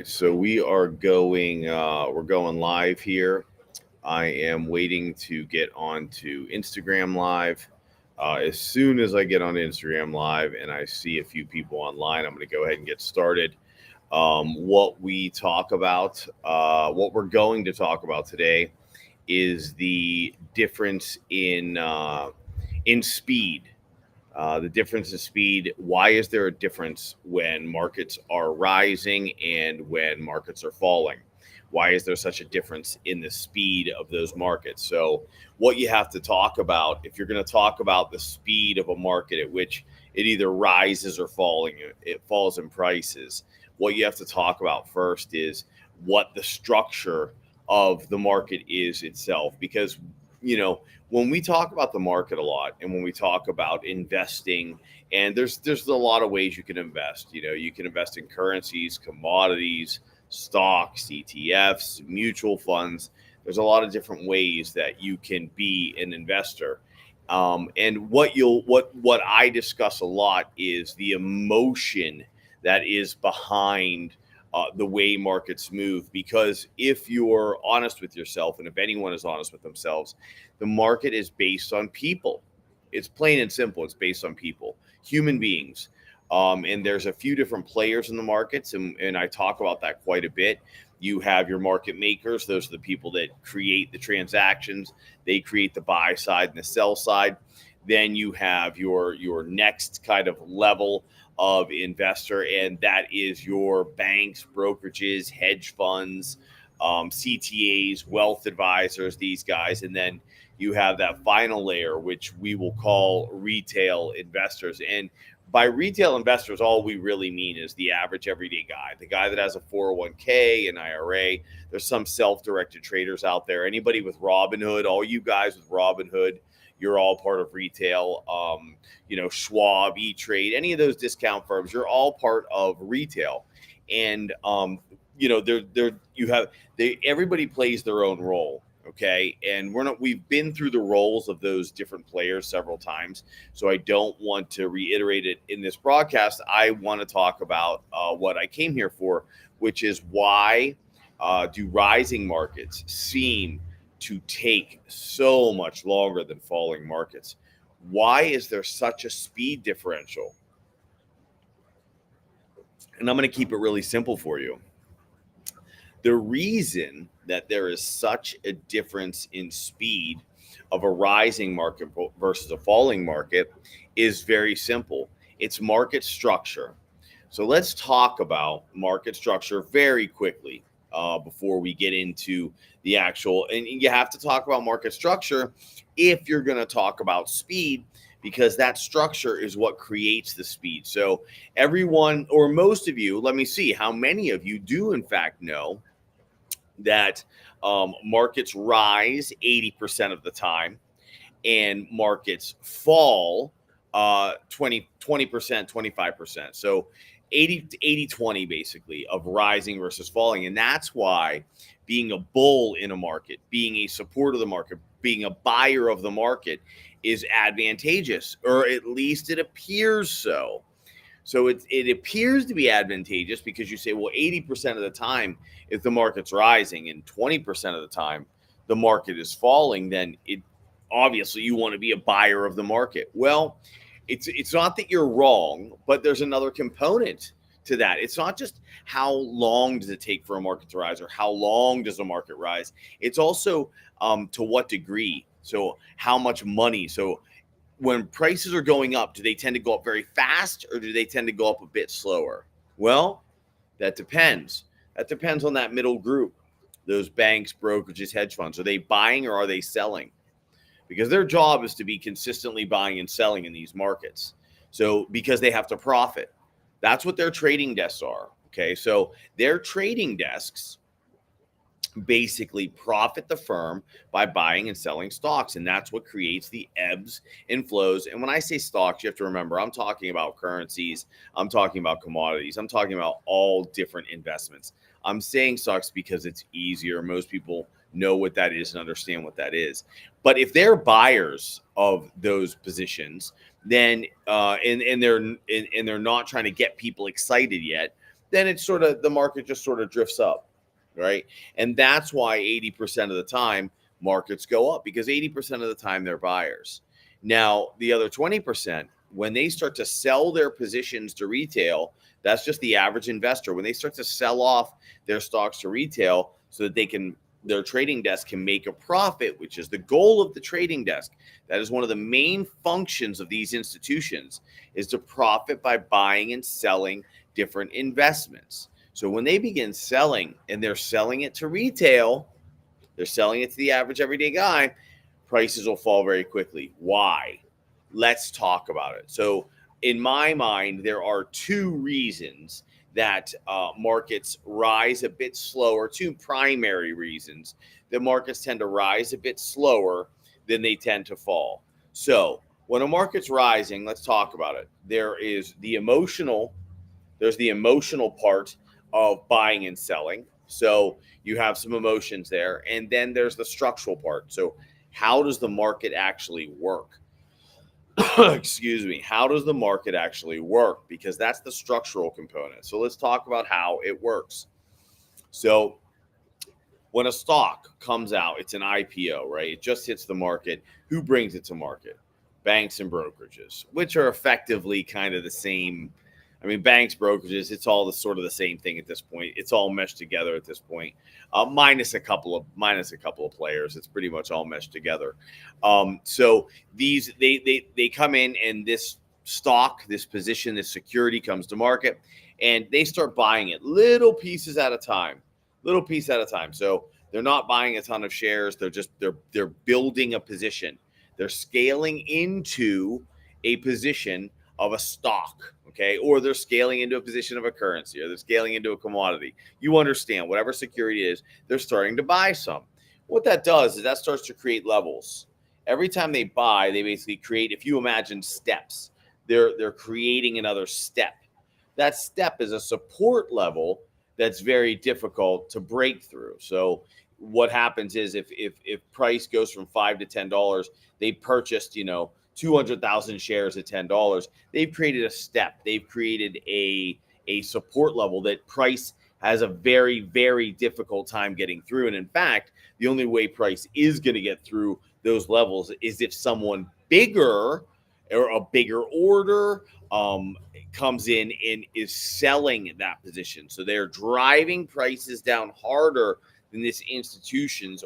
So we're going live here. I am waiting to get onto Instagram Live. As soon as I get on Instagram Live and I see a few people online, I'm going to go ahead and get started. What we're going to talk about today is the difference in speed. The difference in speed. Why is there a difference when markets are rising and when markets are falling? Why is there such a difference in the speed of those markets? So, what you have to talk about if you're going to talk about the speed of a market at which it either rises or falling, it falls in prices. What you have to talk about first is what the structure of the market is itself, because when we talk about the market a lot and when we talk about investing, and there's a lot of ways you can invest. You can invest in currencies, commodities, stocks, ETFs, mutual funds. There's a lot of different ways that you can be an investor. And what I discuss a lot is the emotion that is behind the way markets move. Because if you're honest with yourself, and if anyone is honest with themselves, the market is based on people. It's plain and simple. It's based on people, human beings. And there's a few different players in the markets, and I talk about that quite a bit. You have your market makers; those are the people that create the transactions. They create the buy side and the sell side. Then you have your next kind of level of investor, and that is your banks, brokerages, hedge funds, CTAs, wealth advisors, these guys. And then you have that final layer, which we will call retail investors. And by retail investors, all we really mean is the average everyday guy, the guy that has a 401k, an IRA. There's some self-directed traders out there. Anybody with Robinhood, all you guys with Robinhood, you're all part of retail. Schwab, E-Trade, any of those discount firms, you're all part of retail. And they're you have they everybody plays their own role. Okay, and we've been through the roles of those different players several times, so I don't want to reiterate it in this broadcast. I want to talk about what I came here for, which is why do rising markets seem to take so much longer than falling markets? Why is there such a speed differential? And I'm going to keep it really simple for you. The reason that there is such a difference in speed of a rising market versus a falling market is very simple. It's market structure. So let's talk about market structure very quickly before we get into the actual. And you have to talk about market structure if you're going to talk about speed, because that structure is what creates the speed. So everyone, or most of you, let me see how many of you do in fact know that markets rise 80% of the time and markets fall 20%, 25%. So 80 20 basically of rising versus falling. And that's why being a bull in a market, being a supporter of the market, being a buyer of the market is advantageous, or at least it appears so. So it appears to be advantageous because you say, well, 80% of the time, if the market's rising and 20% of the time the market is falling, then it obviously you want to be a buyer of the market. Well, it's not that you're wrong, but there's another component to that. It's not just how long does it take for a market to rise or how long does a market rise. It's also to what degree. So how much money. So when prices are going up, do they tend to go up very fast or do they tend to go up a bit slower? Well, that depends. That depends on that middle group, those banks, brokerages, hedge funds. Are they buying or are they selling? Because their job is to be consistently buying and selling in these markets. So because they have to profit. That's what their trading desks are. Okay. So their trading desks basically profit the firm by buying and selling stocks. And that's what creates the ebbs and flows. And when I say stocks, you have to remember, I'm talking about currencies. I'm talking about commodities. I'm talking about all different investments. I'm saying stocks because it's easier. Most people know what that is and understand what that is. But if they're buyers of those positions, then and they're not trying to get people excited yet, then it's sort of the market just sort of drifts up, right? And that's why 80% of the time markets go up, because 80% of the time they're buyers. Now, the other 20%, when they start to sell their positions to retail, that's just the average investor. When they start to sell off their stocks to retail so that their trading desk can make a profit, which is the goal of the trading desk. That is one of the main functions of these institutions, is to profit by buying and selling different investments. So when they begin selling, and they're selling it to retail, they're selling it to the average everyday guy, prices will fall very quickly. Why? Let's talk about it. So in my mind, there are two reasons that markets rise a bit slower, two primary reasons that markets tend to rise a bit slower than they tend to fall. So when a market's rising, let's talk about it. There's the emotional part of buying and selling. So you have some emotions there. And then there's the structural part. So how does the market actually work? Excuse me. How does the market actually work? Because that's the structural component. So let's talk about how it works. So when a stock comes out, it's an IPO, right? It just hits the market. Who brings it to market? Banks and brokerages, which are effectively kind of the same. I mean, banks, brokerages, it's all the same thing at this point. It's all meshed together at this point, minus a couple of players. It's pretty much all meshed together. So these they come in, and this stock, this position, this security comes to market, and they start buying it little pieces at a time. So they're not buying a ton of shares. They're building a position. They're scaling into a position of a stock, okay? Or they're scaling into a position of a currency, or they're scaling into a commodity. You understand, whatever security it is, they're starting to buy some. What that does is that starts to create levels. Every time they buy, they basically create, if you imagine steps, they're creating another step. That step is a support level that's very difficult to break through. So what happens is if price goes from $5 to $10, they purchased, 200,000 shares at $10. They've created a step. They've created a support level that price has a very, very difficult time getting through. And in fact, the only way price is going to get through those levels is if someone bigger or a bigger order comes in and is selling that position. So they're driving prices down harder than these institutions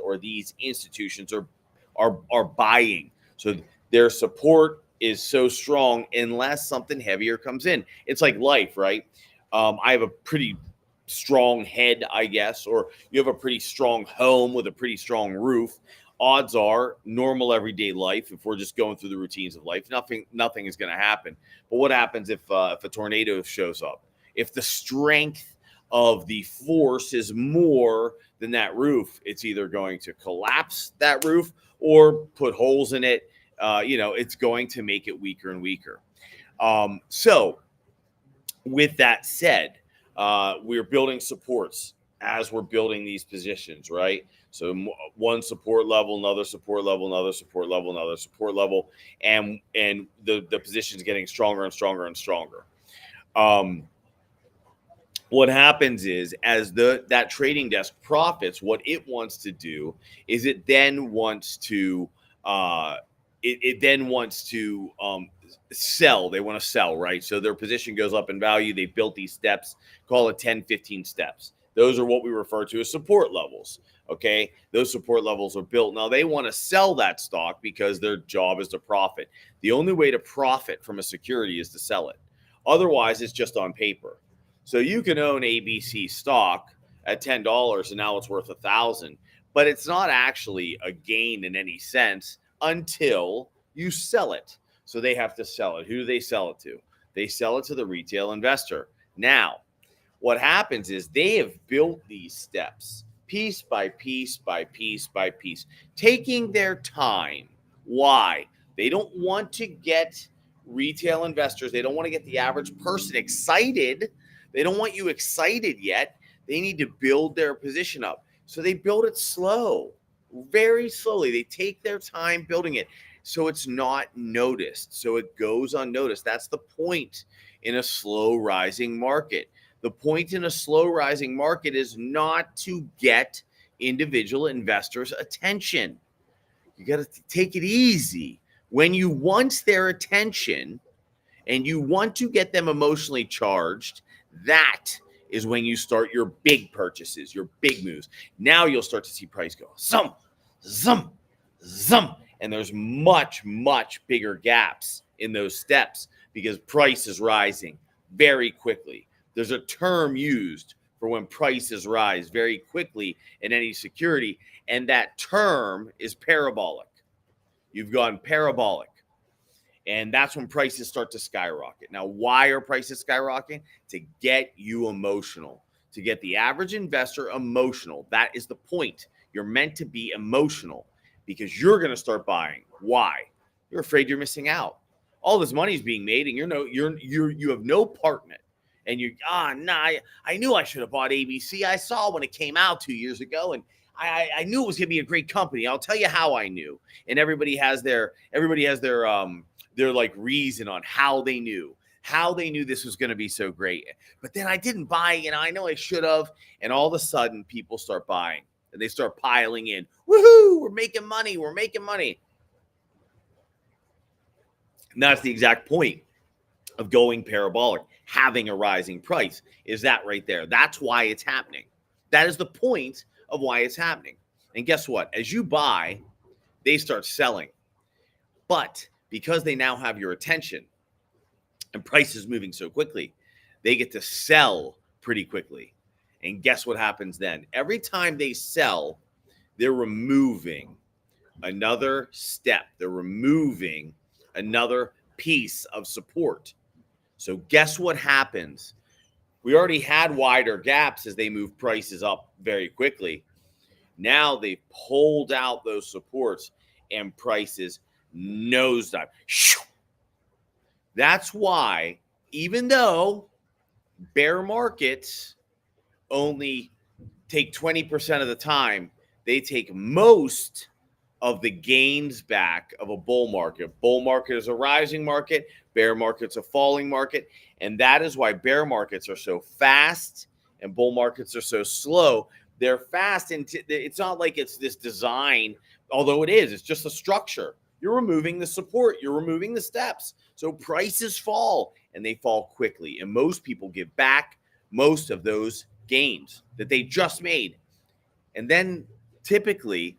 are buying. So their support is so strong unless something heavier comes in. It's like life, right? I have a pretty strong head, I guess, or you have a pretty strong home with a pretty strong roof. Odds are, normal everyday life, if we're just going through the routines of life, nothing is going to happen. But what happens if a tornado shows up? If the strength of the force is more than that roof, it's either going to collapse that roof or put holes in it. It's going to make it weaker and weaker. So with that said, we're building supports as we're building these positions, right? So one support level, another support level, another support level, another support level, and the position's getting stronger and stronger and stronger. What happens is, as that trading desk profits, what it wants to do is it then wants to sell. They want to sell, right? So their position goes up in value. They built these steps, call it 10, 15 steps. Those are what we refer to as support levels. Okay. Those support levels are built. Now they want to sell that stock because their job is to profit. The only way to profit from a security is to sell it. Otherwise, it's just on paper. So you can own ABC stock at $10 and now it's worth $1,000, but it's not actually a gain in any sense until you sell it. So they have to sell it. Who do they sell it to? They sell it to the retail investor. Now, what happens is they have built these steps piece by piece by piece by piece, taking their time. Why? They don't want to get retail investors. They don't want to get the average person excited. They don't want you excited yet. They need to build their position up. So they build it slow, very slowly. They take their time building it so it's not noticed, so it goes unnoticed. That's the point in a slow rising market. The point in a slow rising market is not to get individual investors' attention. You got to take it easy. When you want their attention and you want to get them emotionally charged, that is when you start your big purchases, your big moves. Now you'll start to see price go zum, zum, zum. And there's much, much bigger gaps in those steps because price is rising very quickly. There's a term used for when prices rise very quickly in any security, and that term is parabolic. You've gone parabolic. And that's when prices start to skyrocket. Now, why are prices skyrocketing? To get you emotional, to get the average investor emotional. That is the point. You're meant to be emotional because you're going to start buying. Why? You're afraid you're missing out. All this money is being made, and you have no part in it. And I knew I should have bought ABC. I saw when it came out 2 years ago, and I knew it was going to be a great company. I'll tell you how I knew. And everybody has their like reason on how they knew this was going to be so great. But then I didn't buy, I know I should have. And all of a sudden people start buying and they start piling in. Woohoo, we're making money. And that's the exact point of going parabolic, having a rising price, is that right there. That's why it's happening. That is the point of why it's happening. And guess what? As you buy, they start selling. But because they now have your attention and price is moving so quickly, they get to sell pretty quickly. And guess what happens then? Every time they sell, they're removing another step. They're removing another piece of support. So guess what happens? We already had wider gaps as they move prices up very quickly. Now they've pulled out those supports and prices nosedive. That's why, even though bear markets only take 20% of the time, they take most of the gains back of a bull market. Bull market is a rising market. Bear market's a falling market. And that is why bear markets are so fast and bull markets are so slow. They're fast, and it's not like it's this design, although it is. It's just a structure. You're removing the support. You're removing the steps. So prices fall, and they fall quickly. And most people give back most of those gains that they just made. And then typically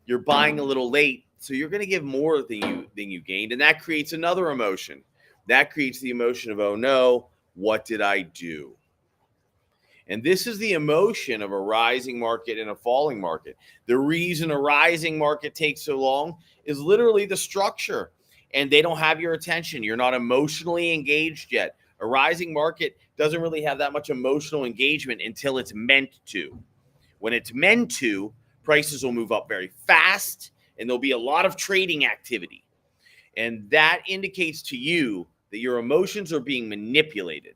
you're buying a little late, so you're going to give more than you gained, and that creates another emotion. That creates the emotion of, oh no, what did I do? And this is the emotion of a rising market and a falling market. The reason a rising market takes so long is literally the structure, and they don't have your attention. You're not emotionally engaged yet. A rising market doesn't really have that much emotional engagement until it's meant to. When it's meant to, prices will move up very fast, and there'll be a lot of trading activity. And that indicates to you that your emotions are being manipulated.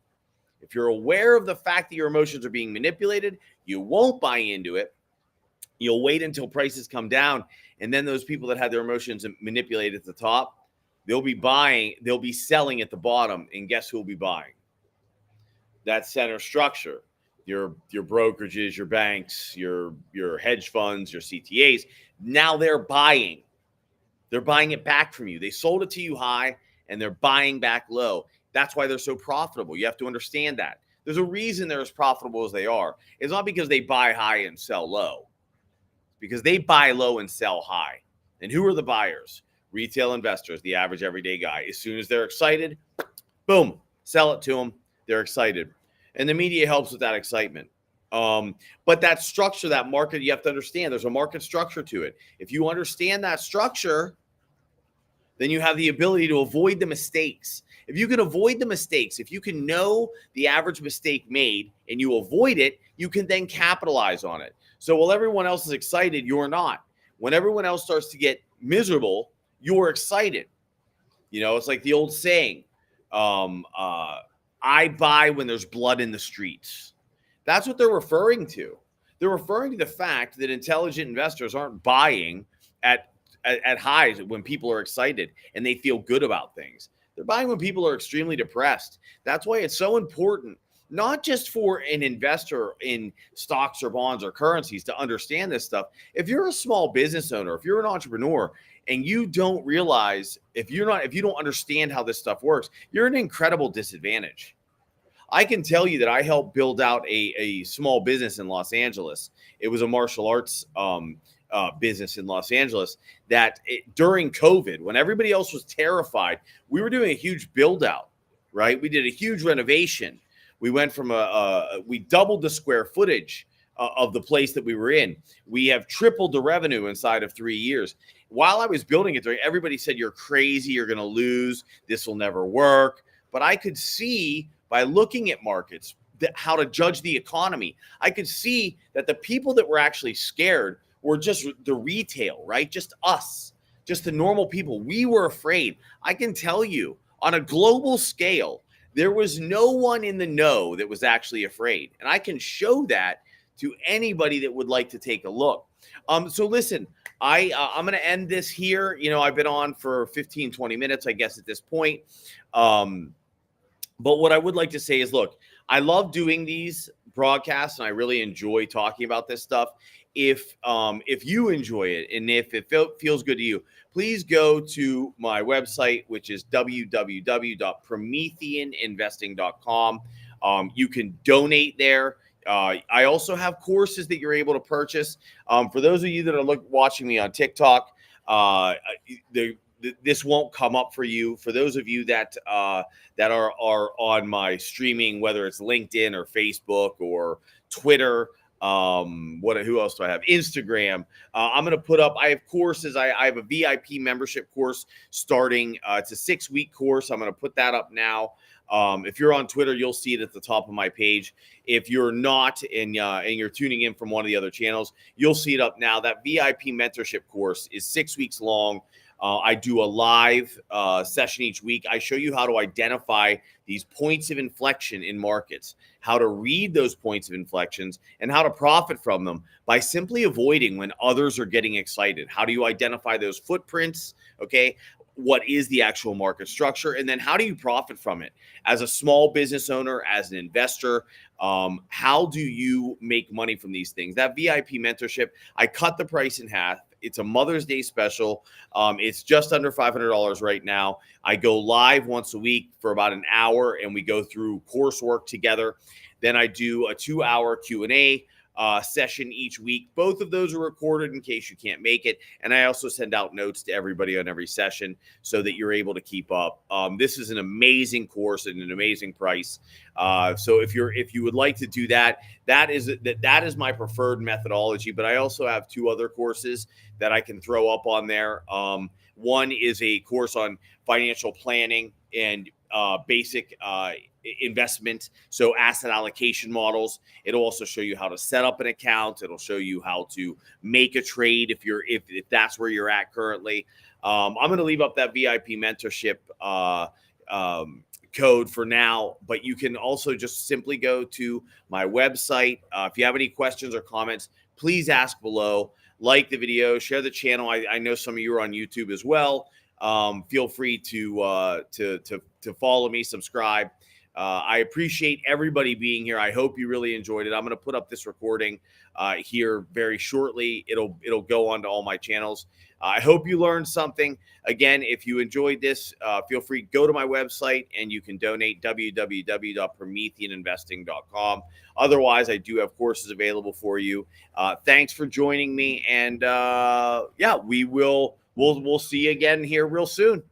If you're aware of the fact that your emotions are being manipulated, you won't buy into it. You'll wait until prices come down, and then those people that had their emotions manipulated at the top, they'll be selling at the bottom, and guess who will be buying? That center structure. Your brokerages, your banks, your hedge funds, your CTAs, now they're buying. They're buying it back from you. They sold it to you high, and they're buying back low. That's why they're so profitable. You have to understand that. There's a reason they're as profitable as they are. It's not because they buy high and sell low. It's because they buy low and sell high. And who are the buyers? Retail investors, the average everyday guy. As soon as they're excited, boom, sell it to them. They're excited. And the media helps with that excitement. But that structure, that market, you have to understand there's a market structure to it. If you understand that structure, then you have the ability to avoid the mistakes. If you can avoid the mistakes, if you can know the average mistake made and you avoid it, you can then capitalize on it. So while everyone else is excited, you're not. When everyone else starts to get miserable, you're excited. It's like the old saying, I buy when there's blood in the streets. That's what they're referring to. They're referring to the fact that intelligent investors aren't buying at highs when people are excited and they feel good about things. They're buying when people are extremely depressed. That's why it's so important not just for an investor in stocks or bonds or currencies to understand this stuff. If you're a small business owner, if you're an entrepreneur and you don't realize, if you don't understand how this stuff works, you're at an incredible disadvantage. I can tell you that I helped build out a small business in Los Angeles. It was a martial arts business in Los Angeles during COVID, when everybody else was terrified, we were doing a huge build out, right? We did a huge renovation. We went from we doubled the square footage of the place that we were in. We have tripled the revenue inside of 3 years. While I was building it, everybody said, "You're crazy. You're going to lose. This will never work." But I could see by looking at markets how to judge the economy. I could see that the people that were actually scared were just the retail, right? Just us, just the normal people. We were afraid. I can tell you, on a global scale, there was no one in the know that was actually afraid. And I can show that to anybody that would like to take a look. So listen, I'm going to end this here. I've been on for 15, 20 minutes, I guess, at this point. But what I would like to say is, look, I love doing these broadcasts and I really enjoy talking about this stuff. If you enjoy it and if it feels good to you, please go to my website, which is www.prometheaninvesting.com. You can donate there. I also have courses that you're able to purchase. For those of you that are watching me on TikTok, this won't come up for you. For those of you that are on my streaming, whether it's LinkedIn or Facebook or Twitter, who else do I have? Instagram. I'm going to put up, I have courses. I have a VIP membership course starting. It's a 6-week course. I'm going to put that up now. If you're on Twitter, you'll see it at the top of my page. If you're not and you're tuning in from one of the other channels, you'll see it up now. That VIP mentorship course is 6 weeks long. I do a live session each week. I show you how to identify these points of inflection in markets, how to read those points of inflections, and how to profit from them by simply avoiding when others are getting excited. How do you identify those footprints? Okay. What is the actual market structure? And then how do you profit from it? As a small business owner, as an investor, how do you make money from these things? That VIP mentorship, I cut the price in half. It's a Mother's Day special. It's just under $500 right now. I go live once a week for about an hour, and we go through coursework together. Then I do a 2-hour Q&A session each week. Both of those are recorded in case you can't make it. And I also send out notes to everybody on every session so that you're able to keep up. This is an amazing course and an amazing price. So if you would like to do that, that is my preferred methodology. But I also have 2 other courses that I can throw up on there. One is a course on financial planning and basic investment, so asset allocation models. It'll also show you how to set up an account. It'll show you how to make a trade if that's where you're at currently. I'm going to leave up that VIP mentorship code for now, but you can also just simply go to my website. If you have any questions or comments, please ask below. Like the video, share the channel. I know some of you are on YouTube as well. Feel free to follow me, subscribe. I appreciate everybody being here. I hope you really enjoyed it. I'm going to put up this recording here very shortly. It'll go onto all my channels. I hope you learned something. Again, if you enjoyed this, feel free to go to my website and you can donate, www.prometheaninvesting.com. Otherwise, I do have courses available for you. Thanks for joining me. And we'll see you again here real soon.